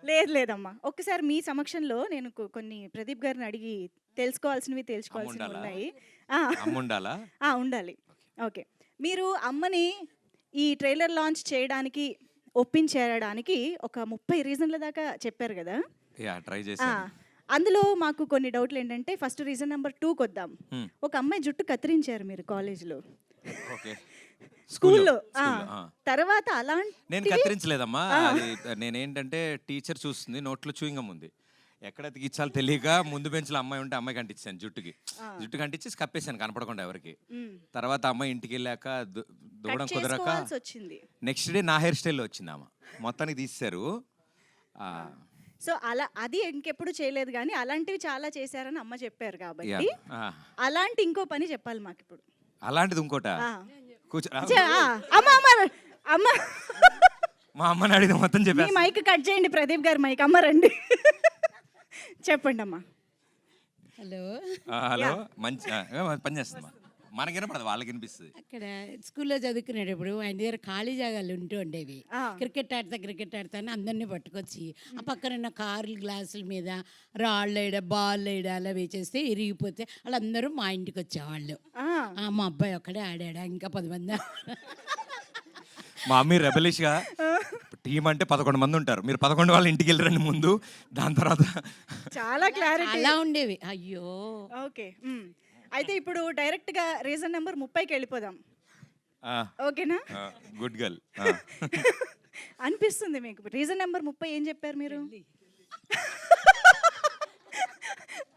లేదు లేదమ్మా. ఒక్కసారి మీ సమక్షంలో నేను కొన్ని ప్రదీప్ గారిని అడిగి తెలుసుకోవాల్సినవి అమ్ముండాలా? ఉన్నాయి. ఆ! అమ్ముండాలా? ఆ! ఉండాలి. ఓకే. మీరు అమ్మని ఈ ట్రైలర్ లాంచ్ చేయడానికి ఒప్పించేయడానికి ఒక 30 రీజన్‌ల దాకా చెప్పారు గదా! ట్రై ఆ! చేశాను. అందులో మాకు కొన్ని డౌట్‌లేంటంటే ఫస్ట్ రీజన్ నంబర్ 2కొద్దాం. హ్మ్. ఒక అమ్మాయి జుట్టు కత్తిరించారు మీరు కాలేజ్‌లో. ఓకే. స్కూల్‌లో. ఆ! స్కూల్‌లో. ఆ! తర్వాత నేను అలాంటివి కత్తిరించలేదమ్మా. ఆ! అది నేనేంటంటే టీచర్ చూస్తుంది. నోట్లో చూయింగ్ గమ్ ఉంది. ఎక్కడ అతికిచ్చాలో తెలియక ముందు బెంచ్‌లో అమ్మాయి ఉంటే అమ్మాయికి అంటించాను జుట్టుకి. ఆ! జుట్టుకి అంటించేసి కప్పేసాను కనపడకుండా ఎవరికీ. హ్మ్. తర్వాత అమ్మాయి ఇంటికెళ్ళాక దువ్వడం కట్ కుదరక చేసుకోవాల్సొచ్చింది. నెక్స్ట్ డే నా హెయిర్ స్టైల్‌లో వచ్చిందామె. మొత్తానికి తీసేశారు. ఆ! సో, అలా అది ఇంకెప్పుడు చేయలేదు గానీ, అలాంటివి చాలా చేశారని అమ్మ చెప్పారు కాబట్టి, యాహ్! ఆ! అలాంటి ఇంకో పని చెప్పాలి మాకిప్పుడు. అలాంటిది ఇంకోటా? ఆ! కూర్చో ఆ! అమ్మ, అమ్మ, అమ్మ మా అమ్మని అడిగితే మొత్తం మీ చెప్పేస్తా. మైక్ కట్ చేయండి ప్రదీప్ గారి మైక్. అమ్మ రండి. చెప్పండమ్మా. హలో. హలో. యాహ్! మంచి పని చేస్తుందమ్మా. మనకి వినపడదు, వాళ్ళకి వినిపిస్తుంది. అక్కడ స్కూల్లో చదువుకునేటప్పుడు ఆయన దగ్గర ఖాళీ జాగాలు ఉంటూ ఉండేవి. ఆ! క్రికెట్ ఆడతా అని అందరినీ పట్టుకొచ్చి ఆ పక్కన ఉన్న కార్లు గ్లాసుల మీద రాళ్ళు వేయడం బాల్ వేయడం అలా వేచేస్తే ఇరిగిపోతే వాళ్ళందరూ మా ఇంటికి వచ్చేవాళ్ళు. ఆ! మా అబ్బాయి ఒక్కడే ఆడాడా ఇంకా 10 మంది మా మమ్మీ రెబలిష్గా టీం అంటే 11 మంది ఉంటారు. మీరు 11 వాళ్ళ ఇంటికి వెళ్ళరండి ముందు. దాని తర్వాత చాలా క్లారిటీ. అలా ఉండేవి. అయ్యో ఓకే. అయితే ఇప్పుడు డైరెక్ట్‌గా రీజన్ నంబర్ 30కి వెళ్ళిపోదాం. ఓకేనా? Good girl. అనిపిస్తుంది మీకు. రీజన్ నంబర్ 30 ఏం చెప్పారు మీరు?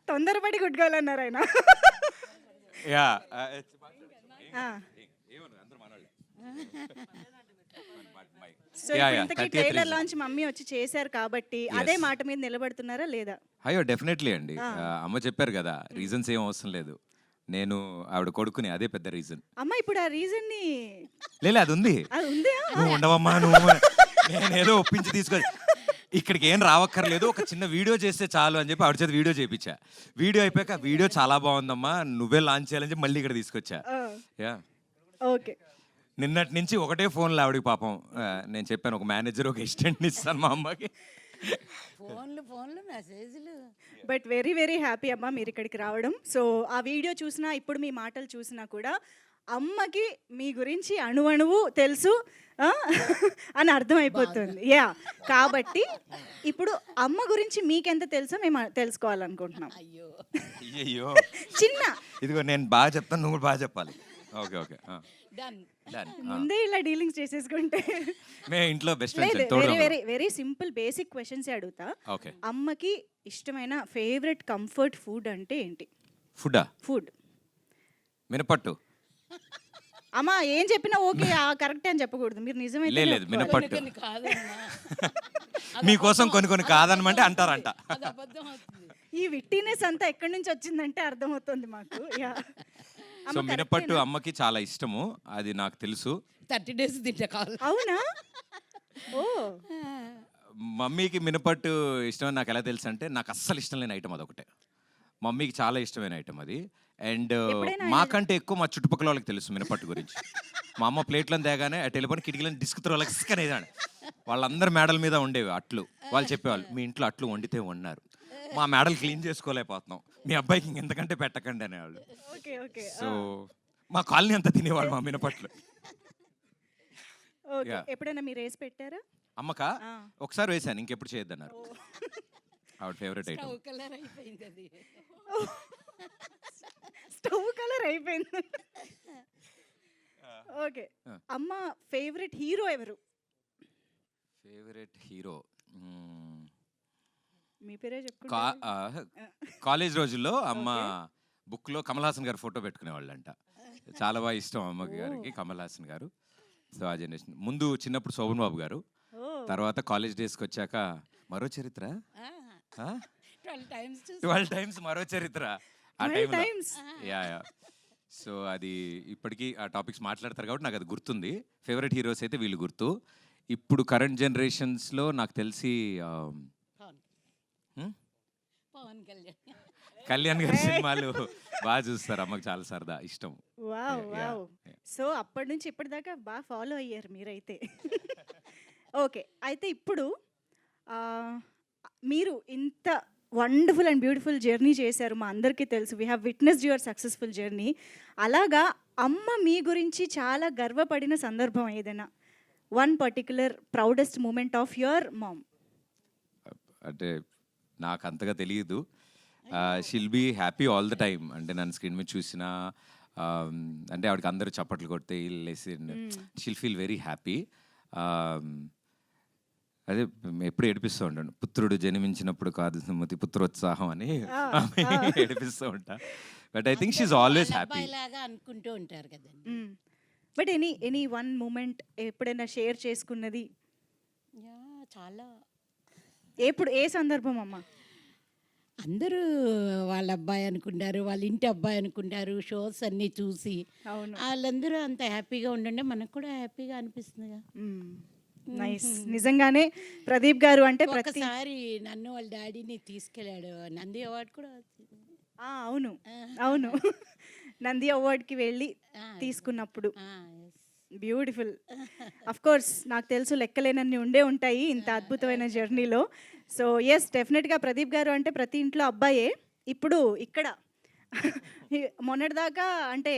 తొందరపడి గుడ్ గర్ల్ అన్నారు ఆయన. యా ఆ! సో Yeah, ఇప్పుడు yeah, ఇంతకీ 30th trailer reason. Launch mummy వచ్చి చేశారు కాబట్టి Yes. అదే మాట మీద నిలబడుతున్నారా లేదా? అయ్యో డెఫినెట్లీ అండి. ఆ. అమ్మ చెప్పారు కదా, రీజన్స్ ఏం అవసరం లేదు. నేను ఆవిడ కొడుకుని, అదే పెద్ద రీజన్. అమ్మ ఇప్పుడు ఆ రీజన్ ని లేదు అది ఉంది. అది ఉందా? నువ్వు ఉండవమ్మా నువ్వు, నేనేదో ఒప్పించి తీసుకొ ఇక్కడికి ఏం రావక్కర్లేదు, ఒక చిన్న వీడియో చేస్తే చాలు అని చెప్పి ఆవిడ చేత వీడియో చేయించా. వీడియో అయిపోయాక వీడియో చాలా బాగుందమ్మా, నువ్వే లాంచ్ చేయాలని చెప్పి మళ్ళీ ఇక్కడ తీసుకొచ్చా. ఆ, యా ఓకే. నిన్నటి నుంచి ఒకటే ఫోన్లు ఆవిడకి పాపం. నేను చెప్పాను ఒక మేనేజర్ ఒక అసిస్టెంట్ని ఇస్తాను మా అమ్మకి. ఫోన్లు మెసేజ్లు. బట్ వెరీ వెరీ హ్యాపీ అమ్మ మీరు ఇక్కడికి రావడం. సో ఆ వీడియో చూసినా ఇప్పుడు మీ మాటలు చూసినా కూడా అమ్మకి మీ గురించి అణువణువు తెలుసు ఆ, అని అర్థమైపోతుంది. యా కాబట్టి ఇప్పుడు అమ్మ గురించి మీకెంత తెలుసో మేము తెలుసుకోవాలనుకుంటున్నాం. అయ్యో అయ్యో చిన్న ఇదిగో నేను బాగా చెప్తాను, నువ్వు కూడా బాగా చెప్పాలి. Okay okay done. డన్. ముందే ఇలా డీలింగ్స్ చేసేసుకుంటే మేము ఇంట్లో బెస్ట్ లేదు. ఫ్రెండ్స్ వెరీ తోడు. Very very simple basic questions అడుగుతా. ఓకే. అమ్మకి ఇష్టమైన ఫేవరెట్ కంఫర్ట్ ఫుడ్ అంటే ఏంటి? ఫుడ్డా? ఫుడ్. మినపట్టు. అమ్మ ఏం చెప్పినా ఓకే కరెక్ట్ అని చెప్పకూడదు. మీరు నిజమైతే లేదు మినపట్టు. కొన్ని కాదమ్మా. మీకోసం కొన్ని కాదనమంటే అంటారంట. అది అబద్ధం అవుతుంది. ఈ విట్టినెస్ అంతా ఎక్కడి నుంచి వచ్చిందంటే అర్థమవుతుంది మాకు. యా. సో మినపట్టు అమ్మకి చాలా ఇష్టము, అది నాకు తెలుసు. 30 days తింటా కావాలి. అవునా? ఓ మమ్మీకి మినపట్టు ఇష్టమని నాకు ఎలా తెలుసు అంటే, నాకు అస్సలు ఇష్టం లేని ఐటమ్ అదొకటే. మమ్మీకి చాలా ఇష్టమైన ఐటమ్ అది. అండ్ ఎప్పుడైనా మాకంటే ఎక్కువ మా చుట్టుపక్కల వాళ్ళకి తెలుసు మినపట్టు గురించి. మా అమ్మ ప్లేట్లను తేగానే ఆ టెలిఫోన్ కిటికీలను డిస్క్ త్రోలకి ఇసుకనేదాడు. వాళ్ళందరూ మేడల మీద ఉండేవి అట్లు. వాళ్ళు చెప్పేవాళ్ళు మీ ఇంట్లో అట్లు వండితే వండారు, మా మేడలు క్లీన్ చేసుకోలేకపోతున్నాం, మీ అబ్బాయికి ఇంకెంతకంటే పెట్టకండి అనేవాళ్ళు. Okay okay. సో మా కాలనీ అంతా తినేవాళ్ళు మా మినపట్లు. ఓకే. Yeah. ఎప్పుడైనా మీరు వేసి పెట్టారా? అమ్మకా ఆ. ఒకసారి వేసాను, ఇంకెప్పుడు చేయొద్దన్నారు. ఆవిడ ఫేవరెట్ ఐటమ్. స్టవ్ కలర్ అయిపోయింది అది. స్టవ్ కలర్ అయిపోయింది. ఓకే. ఆ. అమ్మ ఫేవరెట్ హీరో ఎవరు? ఫేవరెట్ హీరో మీ పేరే చెప్పుకుంటారు. కాలేజ్ రోజుల్లో అమ్మ బుక్లో కమల్ హాసన్ గారు ఫోటో పెట్టుకునేవాళ్ళంట. చాలా బాగా ఇష్టం అమ్మ గారికి కమల్ హాసన్ గారు. సో ఆ జనరేషన్ ముందు చిన్నప్పుడు శోభన్ బాబు గారు, ఓ తర్వాత కాలేజ్ డేస్కి వచ్చాక మరో చరిత్ర, 12 times చూసి 12 times మరో చరిత్ర. ఆ 12 టైంలో times. యా సో అది ఇప్పటికీ ఆ టాపిక్స్ మాట్లాడతారు కాబట్టి నాకు అది గుర్తుంది. ఫేవరెట్ హీరోస్ అయితే వీళ్ళు గుర్తు. ఇప్పుడు కరెంట్ జనరేషన్స్లో నాకు తెలిసి పవన్ కళ్యాణ్. కళ్యాణ్ గారి సినిమాలు బాగా చూస్తారు, అమ్మకి చాలా సరదా ఇష్టం. Wow Yeah, wow. yeah. So అప్పటి నుంచి ఇప్పటిదాకా బాగా ఫాలో అయ్యారు మీరైతే. ఓకే. అయితే ఇప్పుడు మీరు ఇంత వండర్ఫుల్ అండ్ బ్యూటిఫుల్ జర్నీ చేశారు. మా అందరికీ తెలుసు. We have witnessed your successful journey. అలాగా అమ్మ మీ గురించి చాలా గర్వపడిన సందర్భం ఏదైనా? One particular proudest moment of your mom. అంటే నాకు అంతగా తెలియదు. She'll be happy all the time. అంటే నన్ను స్క్రీన్ మీద చూసినా అంటే ఆవిడకి అందరూ చప్పట్లు కొడితే షీల్ ఫీల్ వెరీ హ్యాపీ. అదే ఎప్పుడు ఏడిపిస్తూ ఉంటాను, పుత్రుడు జన్మించినప్పుడు కాదు సుమతి పుత్రోత్సాహం అని ఏడిపిస్తూ ఉంటా. But I think she's always happy. లాగా అనుకుంటూ ఉంటారు కదండి. బట్ ఎనీ వన్ మూమెంట్ ఎప్పుడైనా షేర్ చేసుకున్నది? యా, చాలా. ఎప్పుడు, ఏ సందర్భం అమ్మ? అందరూ వాళ్ళ అబ్బాయి అనుకుంటారు, వాళ్ళ ఇంటి అబ్బాయి అనుకుంటారు. షోస్ అన్నీ చూసి అవును. వాళ్ళందరూ అంత హ్యాపీగా ఉండండి, మనకు కూడా హ్యాపీగా అనిపిస్తుందిగా. నైస్. నిజంగానే ప్రదీప్ గారు అంటే ఒకసారి నన్ను వాళ్ళ డాడీని తీసుకెళ్ళాడు, నంది అవార్డు కూడా వచ్చింది. అవును అవును. నంది అవార్డ్కి వెళ్ళి తీసుకున్నప్పుడు బ్యూటిఫుల్. అఫ్ కోర్స్ నాకు తెలుసు లెక్కలేనన్ని ఉండే ఉంటాయి ఇంత అద్భుతమైన జర్నీలో. సో ఎస్, డెఫినెట్గా ప్రదీప్ గారు అంటే ప్రతి ఇంట్లో అబ్బాయే. ఇప్పుడు ఇక్కడ మొన్నటిదాకా అంటే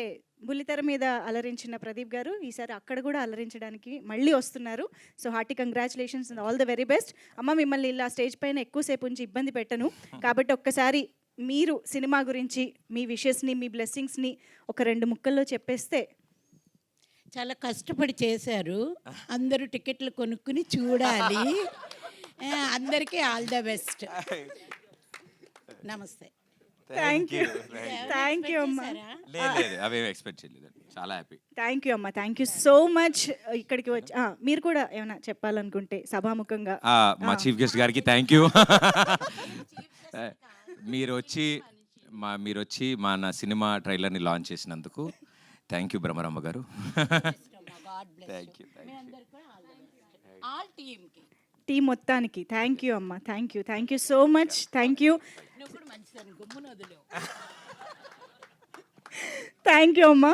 బుల్లితెర మీద అలరించిన ప్రదీప్ గారు ఈసారి అక్కడ కూడా అలరించడానికి మళ్ళీ వస్తున్నారు. So hearty congratulations and all the very best. అమ్మ, మిమ్మల్ని ఇలా స్టేజ్ పైన ఎక్కువసేపు ఉంచి ఇబ్బంది పెట్టను కాబట్టి ఒక్కసారి మీరు సినిమా గురించి మీ విషెస్ని, మీ బ్లెస్సింగ్స్ని ఒక 2 ముక్కల్లో చెప్పేస్తే. చాలా కష్టపడి చేశారు, అందరూ టికెట్లు కొనుక్కుని చూడాలి. అందరికీ ఆల్ ద బెస్ట్. నమస్తే. థ్యాంక్ యూ అమ్మ. లేదు అవేమి ఎక్స్పెక్ట్ చేయలేదు. చాలా హ్యాపీ. థ్యాంక్ యూ అమ్మ. Thank you so much. ఇక్కడికి వచ్చి మీరు కూడా ఏమైనా చెప్పాలనుకుంటే సభాముఖంగా. మా చీఫ్ గెస్ట్ గారికి థ్యాంక్ యూ. మీరు వచ్చి మన సినిమా ట్రైలర్ని లాంచ్ చేసినందుకు థ్యాంక్ యూ బ్రహ్మరమ్మ గారు. Thank you. టీం మొత్తానికి థ్యాంక్ యూ అమ్మ. Thank you so much. Thank you అమ్మ.